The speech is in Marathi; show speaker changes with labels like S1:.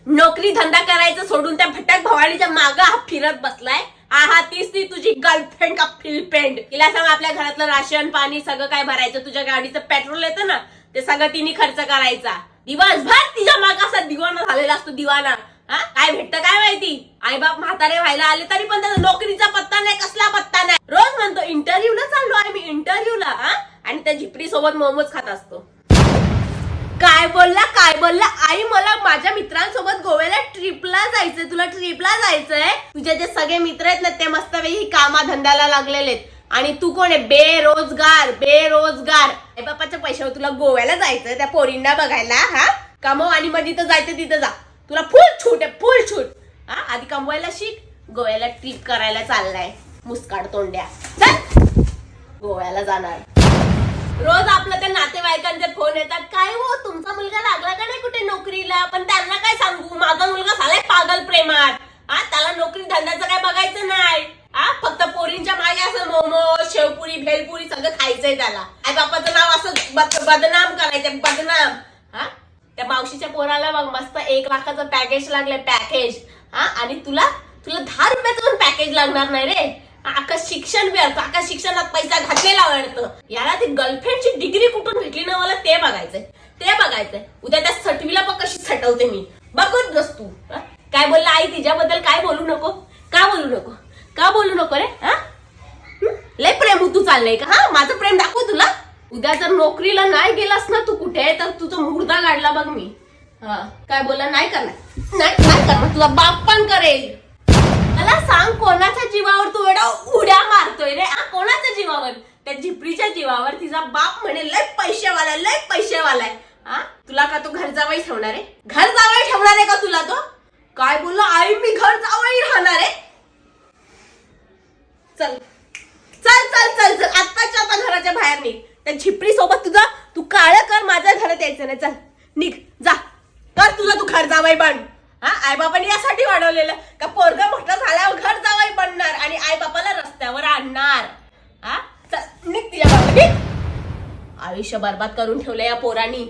S1: नोकरी धंदा करायचं सोडून त्या भटक भवानीच्या मागं हा फिरत बसलाय. आहा तीच ती तुझी गर्लफ्रेंड का फिलफ्रेंड. तिला सांग आपल्या घरातलं राशन पाणी सगळं काय भरायचं, तुझ्या गाडीचं पेट्रोल येतं ना ते सगळं तिने खर्च करायचा. दिवसभर तिच्या मागं असा दिवाना झालेला असतो, दिवाना. काय भेटतं काय माहिती. आई बाप म्हातारे व्हायला आले तरी पण त्याचा नोकरीचा पत्ता नाही, कसला पत्ता नाही. रोज म्हणतो इंटरव्ह्यूला चाललो आहे मी, इंटरव्ह्यूला. आणि त्या झिपरी सोबत मोमोज खात असतो. काय बोलला आई, मला माझ्या मित्रांसोबत गोव्याला ट्रिपला जायचंय. तुला ट्रिपला जायचंय. तुझे जे सगळे मित्र आहेत ना ते मस्तपैकी कामाधंद्याला लागलेले आहेत आणि तू कोण आहे, बेरोजगार. आई बापाच्या पैशावर तुला गोव्याला जायचंय त्या पोरींना बघायला. कमव आणि मग जिथं जायचं तिथं जा. तुला फुल छूट आहे, फुल छूट. आधी कमवायला शिक. गोव्याला ट्रिप करायला चाललाय मुस्काड तोंड्या. चल गोव्याला जाणार. रोज आपलं त्या नातेवाईकांचे फोन येतात, काय हो तुमचा मुलगा लागला का नाही कुठे नोकरीला. पण त्यांना काय सांगू, माझा मुलगा झालाय पागल प्रेमात. त्याला नोकरी धंद्याचं काय बघायचं नाही. फक्त पोरींच्या मागे असं मोमोज शेवपुरी भेलपुरी सगळं खायचंय त्याला. आई बापाचं नाव असं बदनाम करायचं, बदनाम. त्या मावशीच्या पोराला बघ मस्त 1 लाखाचं पॅकेज लागलंय, पॅकेज. आणि तुला 10 रुपयाचं पण पॅकेज लागणार नाही रे. अख्खा शिक्षण व्यर्थ, अख्खा शिक्षणात पैसा घातलेला वाटतं. याला ती गर्लफ्रेंडची डिग्री कुठून भेटली ना मला ते बघायचंय. उद्या त्या सटवीला बघ कशी सटवते मी, बघत बस तू. काय बोलला आई तिच्याबद्दल, काय बोलू नको, का बोलू नको रे. लय प्रेम तू चाललंय का. माझं प्रेम दाखवू तुला. उद्या जर नोकरीला नाही गेलास ना तू कुठे तर तुझा मुर्दा काढला बघ मी. काय बोलला, नाही करणार तुला बाप पण करेल. मला सांग कोणाच्या जीवावर तू एवढा उड्या मारतोय रे. कोणाच्या जीवावर, त्या झिपरीच्या जीवावर. तिचा बाप म्हणे लय पैसेवालाय. तुला का तो घर जावई ठेवणार आहे, का तुला तो. काय बोलला आई, मी घर जावई राहणार आहे. चल आत्ताच्या आता घराच्या बाहेर निघ. त्या झिपरी सोबत तुझा तू काळं कर, माझ्या घरात यायचं नाही. चल निघ, जा कर तुझा तू घर जावई बन. आई बापाने यासाठी वाढवलेलं का पोरगा मोठा झाल्यावर घर जावई बनणार आणि आई बापाला रस्त्यावर आणणार. निघ तिच्या बाबा, निघ. आयुष्य बर्बाद करून ठेवलं या पोरांनी.